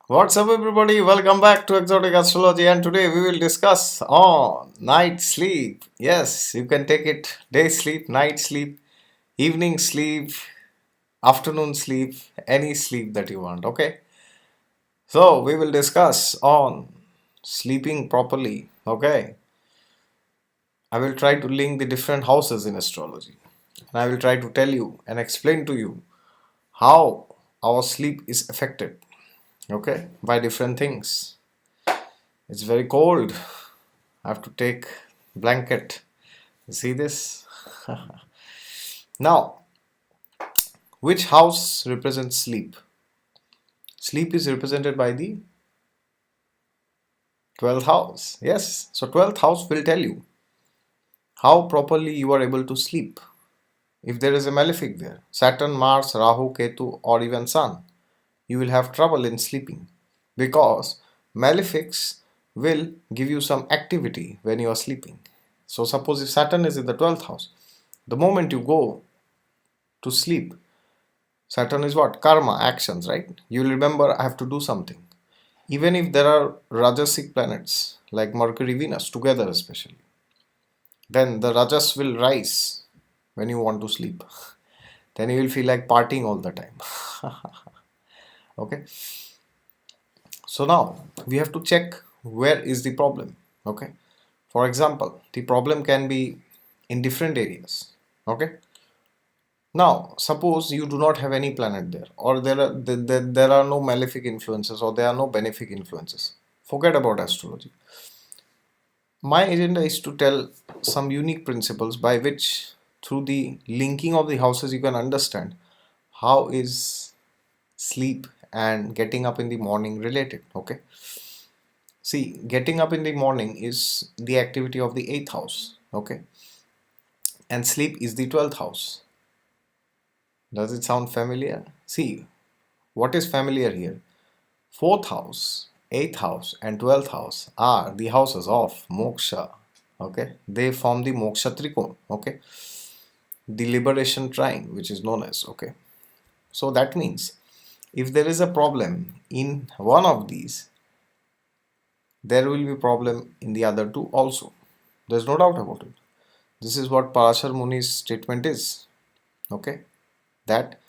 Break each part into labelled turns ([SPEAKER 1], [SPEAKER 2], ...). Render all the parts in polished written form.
[SPEAKER 1] What's up, everybody? Welcome back to Exotic Astrology, and today we will discuss on night sleep. Yes, you can take it day sleep, night sleep, evening sleep, afternoon sleep, any sleep that you want. Okay, so we will discuss on sleeping properly. Okay, I will try to link the different houses in astrology, and I will try to tell you and explain to you how our sleep is affected. Okay, by different things. It's very cold. I have to take blanket. You see this? Now, which house represents sleep? Sleep is represented by the 12th house. Yes, so 12th house will tell you how properly you are able to sleep. If there is a malefic there, Saturn, Mars, Rahu, Ketu, or even Sun, you will have trouble in sleeping because malefics will give you some activity when you are sleeping. So, suppose if Saturn is in the 12th house, the moment you go to sleep, Saturn is what? Karma, actions, right? You will remember I have to do something. Even if there are Rajasic planets like Mercury, Venus together, especially, then the Rajas will rise when you want to sleep. Then you will feel like partying all the time. Okay, so now we have to check where is the problem. Okay, for example, the problem can be in different areas. Okay, now, suppose you do not have any planet there, or there are no malefic influences, or there are no benefic influences. Forget about astrology. My agenda is to tell some unique principles by which, through the linking of the houses, you can understand how is sleep and getting up in the morning related. Okay. See, getting up in the morning is the activity of the eighth house. Okay. And sleep is the 12th house. Does it sound familiar? See, what is familiar here? Fourth house, eighth house, and 12th house are the houses of moksha. Okay, they form the moksha trikon. Okay, the liberation trine, which is known as. Okay, so that means if there is a problem in one of these, there will be problem in the other two also. There's no doubt about it. This is what Parashar Muni's statement is. Okay, that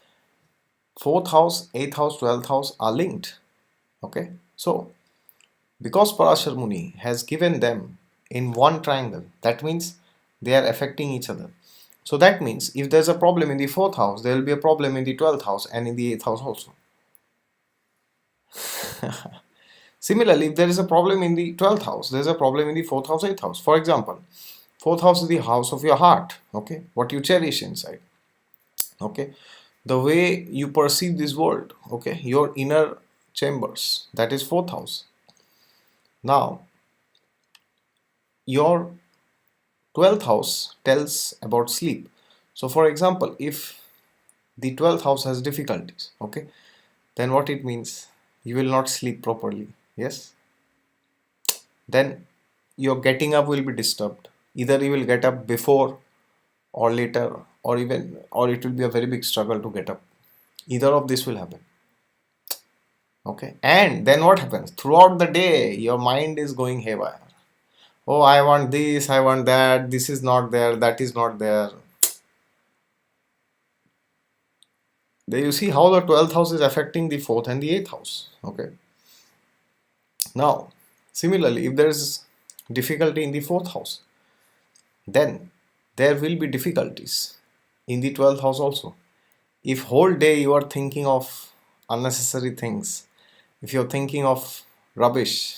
[SPEAKER 1] fourth house, eighth house, 12th house are linked. Okay, so because Parashar Muni has given them in one triangle, that means they are affecting each other. So that means if there's a problem in the fourth house, there will be a problem in the 12th house and in the eighth house also. Similarly, if there is a problem in the 12th house, there's a problem in the fourth house, eighth house. For example, fourth house is the house of your heart, okay, what you cherish inside, okay, the way you perceive this world, okay, your inner chambers, that is fourth house. Now, your 12th house tells about sleep. So for example, if the 12th house has difficulties, okay, then what it means, you will not sleep properly. Yes, then your getting up will be disturbed. Either you will get up before or later, or even, or it will be a very big struggle to get up. Either of this will happen. Okay, and then what happens throughout the day, your mind is going haywire. Oh, I want this, I want that, this is not there, that is not there. There you see how the 12th house is affecting the 4th and the 8th house. Okay, now similarly, if there is difficulty in the 4th house, then there will be difficulties in the 12th house also. If whole day you are thinking of unnecessary things, if you're thinking of rubbish,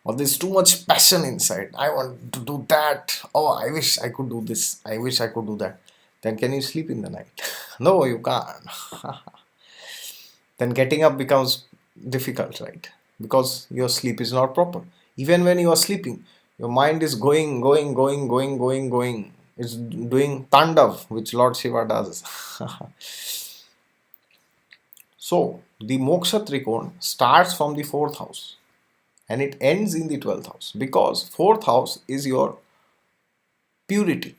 [SPEAKER 1] or there's too much passion inside, I want to do that, oh, I wish I could do this, I wish I could do that, then can you sleep in the night? No, you can't. Then getting up becomes difficult, right? Because your sleep is not proper. Even when you are sleeping, your mind is going. It's doing tandav, which Lord Shiva does. So, the moksha trikon starts from the fourth house and it ends in the 12th house because fourth house is your purity.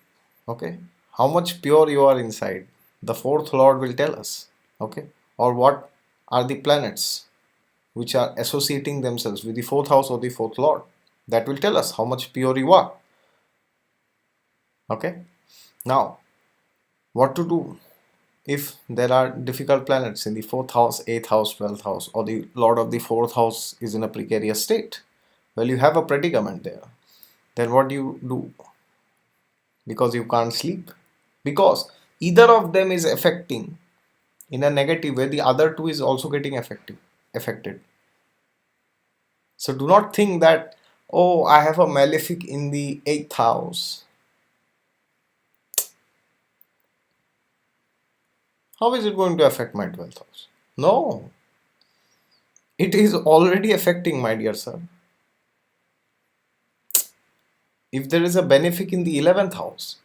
[SPEAKER 1] Okay, how much pure you are inside, the fourth lord will tell us. Okay, or what are the planets which are associating themselves with the fourth house or the fourth lord. That will tell us how much pure you are. Okay. Now, what to do if there are difficult planets in the fourth house, eighth house, 12th house, or the lord of the fourth house is in a precarious state? Well, you have a predicament there. Then what do you do? Because you can't sleep. Because either of them is affecting in a negative way, the other two is also getting affected. So do not think that, oh, I have a malefic in the eighth house. How is it going to affect my 12th house? No, it is already affecting, my dear sir. If there is a benefic in the 11th house,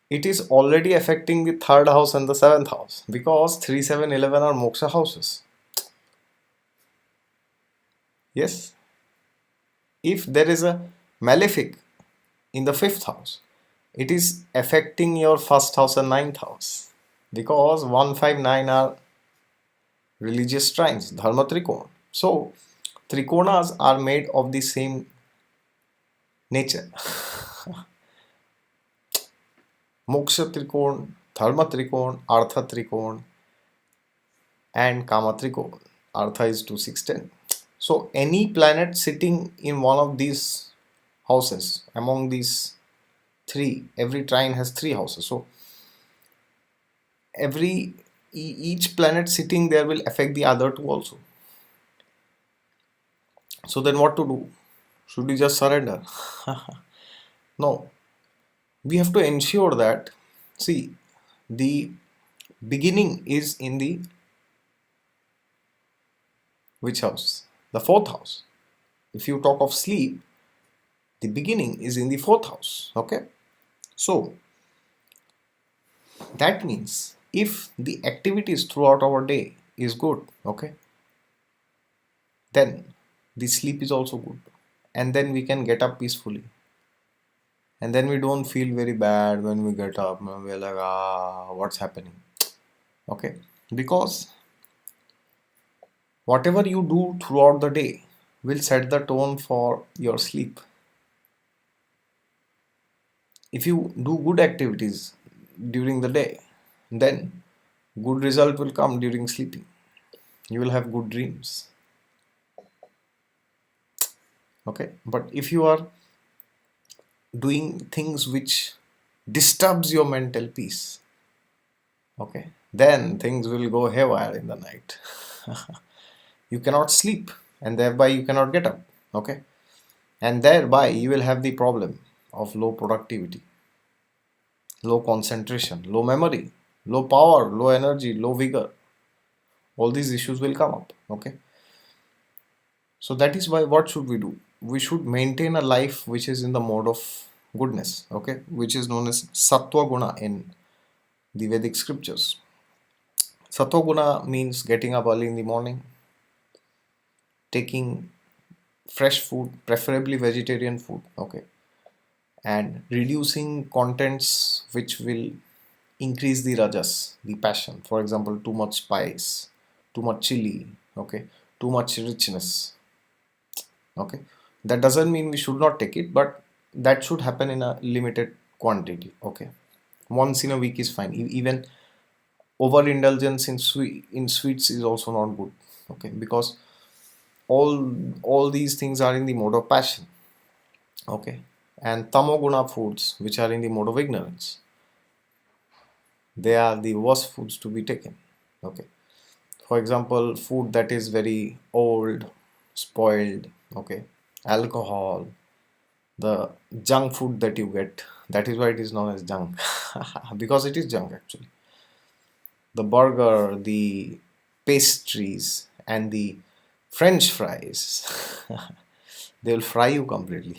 [SPEAKER 1] it is already affecting the third house and the seventh house, because 3, 7, 11 are moksha houses. Yes. If there is a malefic in the fifth house, it is affecting your first house and ninth house, because 1, 5, 9 are religious trines, dharma trikona. So trikonas are made of the same nature. Moksha trikon, dharma trikon, artha trikon, and kama trikon. Artha is 2, 6, 10. So any planet sitting in one of these houses, among these three, every trine has three houses. So each planet sitting there will affect the other two also. So then what to do? Should we just surrender? No. We have to ensure that, see, the beginning is in the which house? The fourth house. If you talk of sleep, the beginning is in the fourth house. Okay. So that means if the activities throughout our day is good, okay, then the sleep is also good, and then we can get up peacefully, and then we don't feel very bad when we get up. We're like, what's happening? Okay, because whatever you do throughout the day will set the tone for your sleep. If you do good activities during the day, then good result will come during sleeping. You will have good dreams. Okay, but if you are doing things which disturbs your mental peace, okay, then things will go haywire in the night. You cannot sleep, and thereby you cannot get up. Okay, and thereby you will have the problem of low productivity, low concentration, low memory, low power, low energy, low vigor. All these issues will come up. Okay, so that is why what should we do? We should maintain a life which is in the mode of goodness. Okay, which is known as sattva guna in the Vedic scriptures. Sattva guna means getting up early in the morning, taking fresh food, preferably vegetarian food. Okay, and reducing contents which will increase the rajas, the passion. For example, too much spice, too much chili, okay, too much richness. Okay, that doesn't mean we should not take it, but that should happen in a limited quantity. Okay, once in a week is fine. Even overindulgence in sweets is also not good. Okay, because all these things are in the mode of passion. Okay, and tamoguna foods, which are in the mode of ignorance, they are the worst foods to be taken. Okay, for example, food that is very old, spoiled, okay, alcohol, the junk food that you get, that is why it is known as junk. Because it is junk actually. The burger, the pastries, and the french fries, they will fry you completely.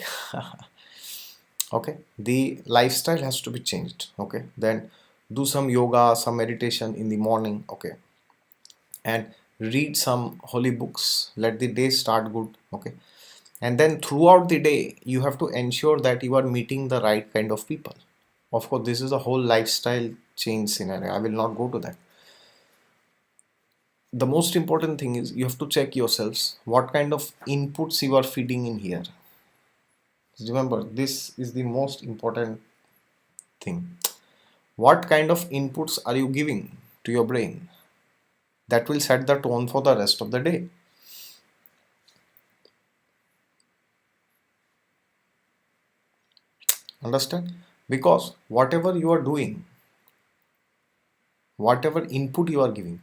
[SPEAKER 1] Okay, the lifestyle has to be changed. Okay, then do some yoga, some meditation in the morning. Okay, and read some holy books. Let the day start good. Okay, and then throughout the day you have to ensure that you are meeting the right kind of people. Of course, this is a whole lifestyle change scenario. I will not go to that. the most important thing is you have to check yourselves what kind of inputs you are feeding in here. Remember, this is the most important thing. What kind of inputs are you giving to your brain? That will set the tone for the rest of the day. Understand? Because whatever you are doing, whatever input you are giving,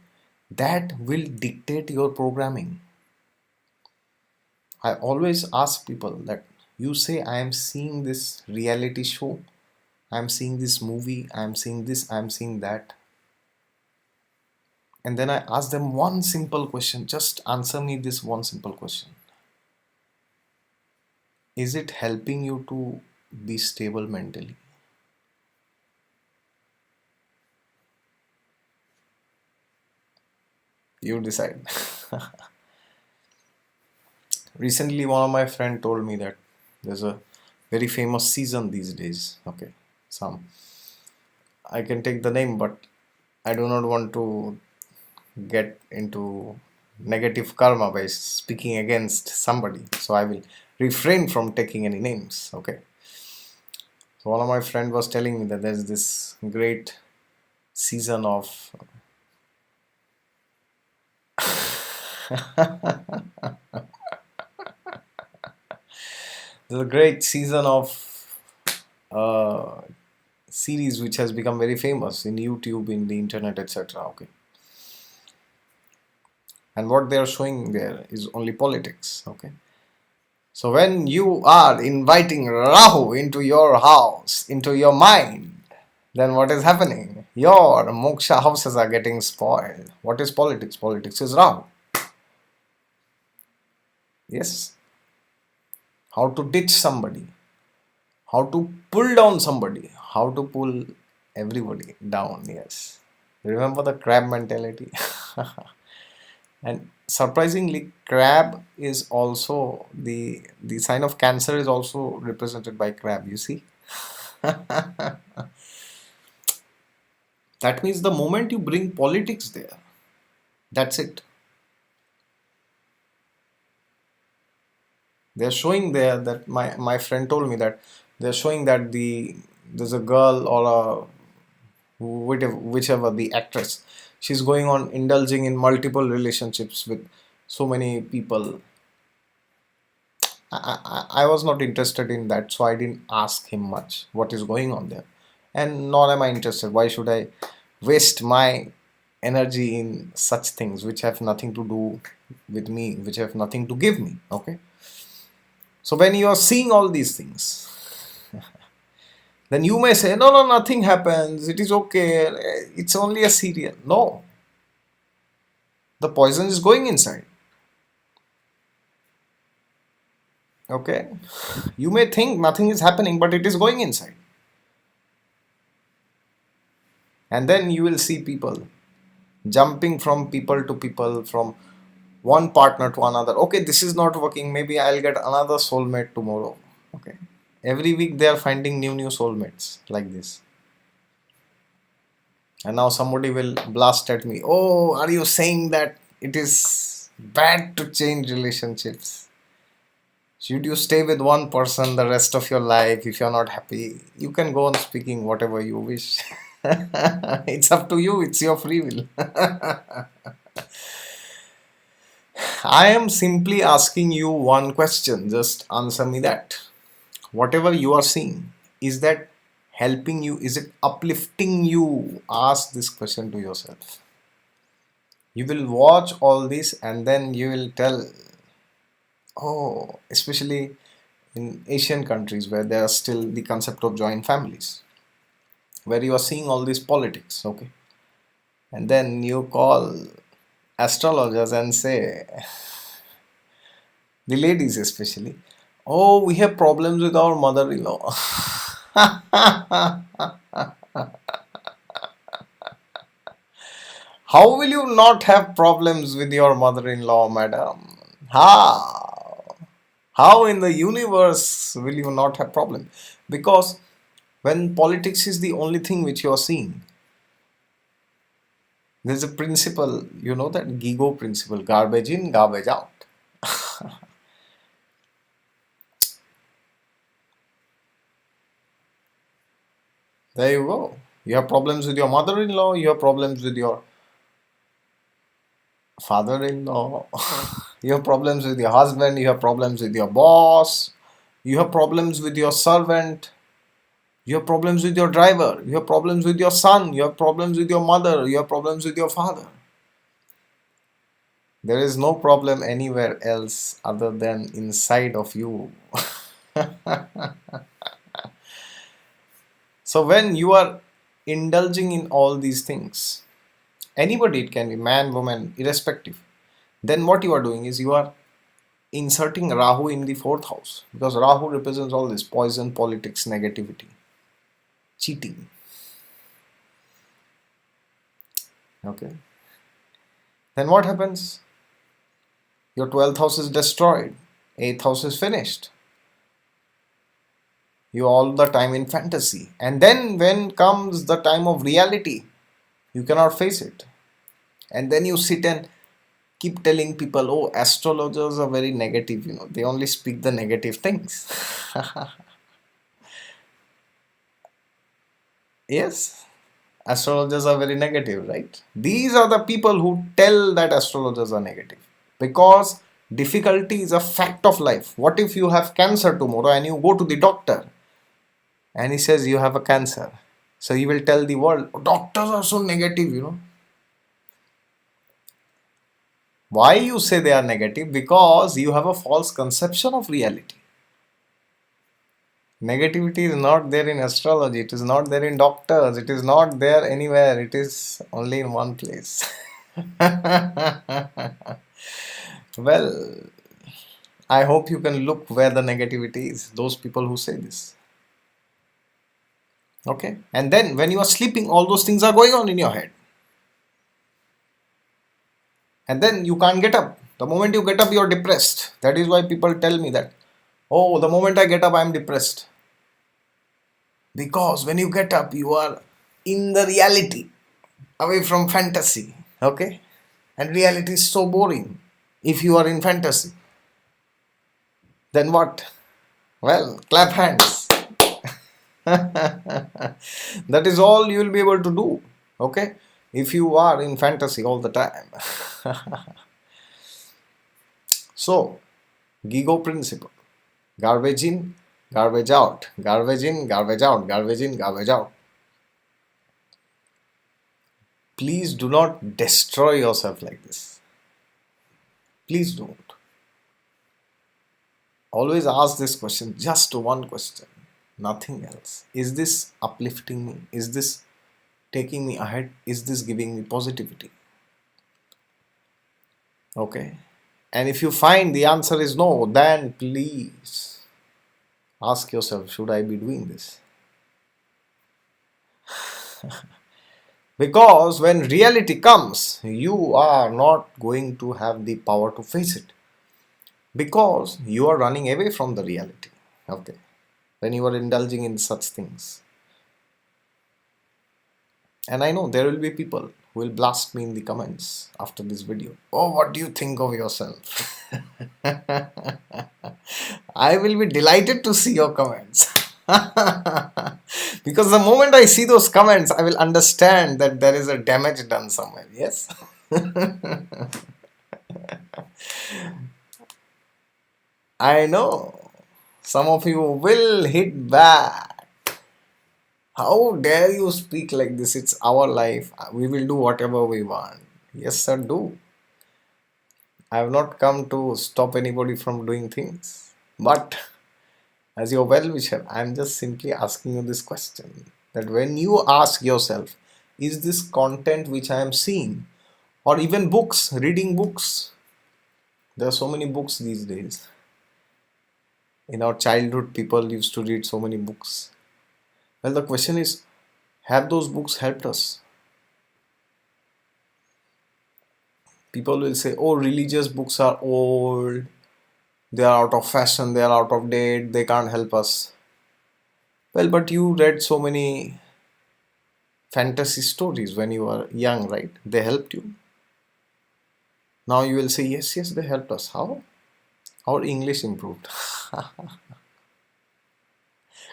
[SPEAKER 1] that will dictate your programming. I always ask people that you say, I am seeing this reality show, I am seeing this movie, I am seeing this, I am seeing that. And then I ask them one simple question, just answer me this one simple question. Is it helping you to be stable mentally? You decide. Recently, one of my friend told me that there's a very famous season these days. Okay, some I can take the name, but I do not want to get into negative karma by speaking against somebody. So I will refrain from taking any names. Okay. So one of my friend was telling me that there's this great season of there's a great season of uh, series which has become very famous in YouTube, in the internet, etc. Okay, and what they are showing there is only politics. Okay, so when you are inviting Rahu into your house, into your mind, then what is happening? Your moksha houses are getting spoiled. What is politics? Politics is Rahu. Yes, how to ditch somebody, how to pull down somebody, how to pull everybody down. Yes, remember the crab mentality. And surprisingly, crab is also the sign of Cancer is also represented by crab, you see. That means the moment you bring politics there, that's it. They're showing there that my friend told me that they're showing that there's a girl or a whichever the actress, she's going on indulging in multiple relationships with so many people. I was not interested in that, so I didn't ask him much what is going on there, and nor am I interested. Why should I waste my energy in such things which have nothing to do with me, which have nothing to give me? Okay, so when you are seeing all these things, then you may say, no, no, nothing happens. It is okay. It's only a serial. No, the poison is going inside. Okay, you may think nothing is happening, but it is going inside, and then you will see people jumping from people to people, from one partner to another. Okay, this is not working. Maybe I'll get another soulmate tomorrow. Okay, every week they are finding new soulmates like this. And now somebody will blast at me. Oh, are you saying that it is bad to change relationships? Should you stay with one person the rest of your life if you're not happy? You can go on speaking whatever you wish. It's up to you, it's your free will. I am simply asking you one question. Just answer me that. Whatever you are seeing, is that helping you? Is it uplifting you? Ask this question to yourself. You will watch all this and then you will tell, oh, especially in Asian countries where there are still the concept of joint families, where you are seeing all these politics, okay? And then you call astrologers and say, the ladies especially, oh, we have problems with our mother-in-law. How will you not have problems with your mother-in-law, madam? How? How in the universe will you not have problem? Because when politics is the only thing which you are seeing, There's a principle, you know, that Gigo principle, garbage in, garbage out. There you go. You have problems with your mother-in-law, you have problems with your father-in-law, you have problems with your husband, you have problems with your boss, you have problems with your servant, you have problems with your driver, you have problems with your son, you have problems with your mother, you have problems with your father. There is no problem anywhere else other than inside of you. So when you are indulging in all these things, anybody, it can be man, woman, irrespective, then what you are doing is you are inserting Rahu in the fourth house, because Rahu represents all this poison, politics, negativity, cheating. Okay. Then what happens? Your 12th house is destroyed, 8th house is finished. You all the time in fantasy. And then when comes the time of reality, you cannot face it. And then you sit and keep telling people, oh, astrologers are very negative, they only speak the negative things. Yes, astrologers are very negative, right? These are the people who tell that astrologers are negative, because difficulty is a fact of life. What if you have cancer tomorrow and you go to the doctor and he says you have a cancer? So you will tell the world, "Oh, doctors are so negative. Why you say they are negative? Because you have a false conception of reality. Negativity is not there in astrology, it is not there in doctors, it is not there anywhere, it is only in one place. Well, I hope you can look where the negativity is, those people who say this. Okay? And then when you are sleeping, all those things are going on in your head. And then you can't get up. The moment you get up, you're depressed. That is why people tell me that, oh, the moment I get up, I'm depressed. Because when you get up, you are in the reality, away from fantasy. Okay? And reality is so boring. If you are in fantasy, then what? Well, clap hands. That is all you will be able to do. Okay? If you are in fantasy all the time. So, Gigo principle. Garbage in, garbage out. Garbage in, garbage out. Garbage in, garbage out. Please do not destroy yourself like this. Please don't. Always ask this question, just one question, nothing else. Is this uplifting me? Is this taking me ahead? Is this giving me positivity? Okay. And if you find the answer is no, then please ask yourself, should I be doing this? Because when reality comes, you are not going to have the power to face it, because you are running away from the reality. Okay. When you are indulging in such things. And I know there will be people who will blast me in the comments after this video. Oh, what do you think of yourself? I will be delighted to see your comments. Because the moment I see those comments, I will understand that there is a damage done somewhere. Yes? I know some of you will hit back. How dare you speak like this? It's our life. We will do whatever we want. Yes, sir, do. I have not come to stop anybody from doing things. But as your well wisher, I am just simply asking you this question. That when you ask yourself, is this content which I am seeing? Or even books, reading books. There are so many books these days. In our childhood, people used to read so many books. Well, the question is, have those books helped us? People will say, oh, religious books are old, they are out of fashion, they are out of date, they can't help us. Well, but you read so many fantasy stories when you were young, right? They helped you. Now you will say, yes, yes, they helped us. How? Our English improved.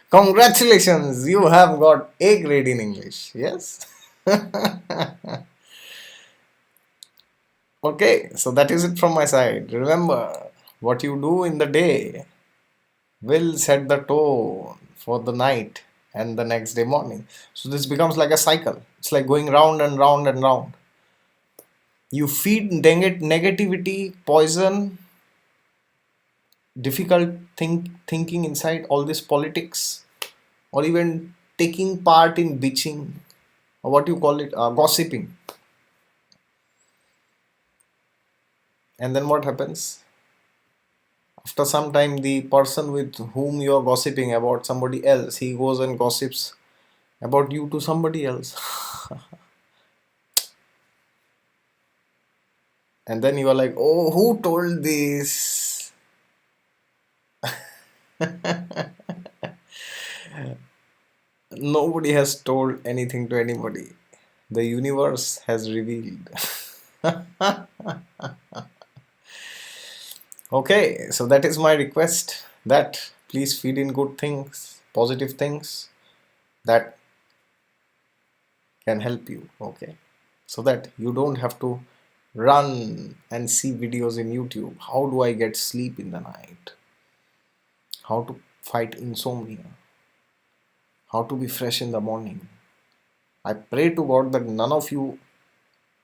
[SPEAKER 1] Congratulations, you have got A grade in English. Yes. Okay, so that is it from my side. Remember, what you do in the day will set the tone for the night and the next day morning. So this becomes like a cycle. It's like going round and round and round. You feed negativity, poison, difficult thinking inside all this politics, or even taking part in bitching, or what you call it, gossiping. And then what happens? After some time, the person with whom you are gossiping about somebody else, he goes and gossips about you to somebody else. And then you are like, oh, who told this? Nobody has told anything to anybody. The universe has revealed. Okay, so that is my request, that please feed in good things, positive things that can help you. Okay, so that you don't have to run and see videos in YouTube. How do I get sleep in the night? How to fight insomnia? How to be fresh in the morning? I pray to God that none of you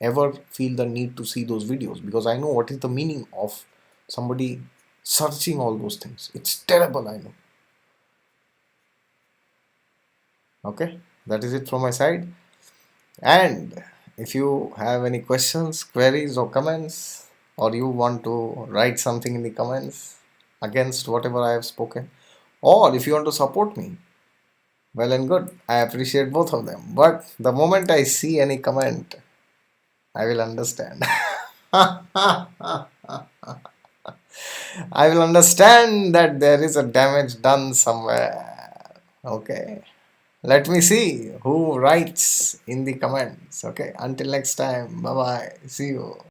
[SPEAKER 1] ever feel the need to see those videos, because I know what is the meaning of somebody searching all those things. It's terrible, I know. Okay, that is it from my side. And if you have any questions, queries, or comments, or you want to write something in the comments against whatever I have spoken, or if you want to support me, well and good. I appreciate both of them. But the moment I see any comment, I will understand. I will understand that there is a damage done somewhere. Okay. Let me see who writes in the comments. Okay. Until next time. Bye bye. See you.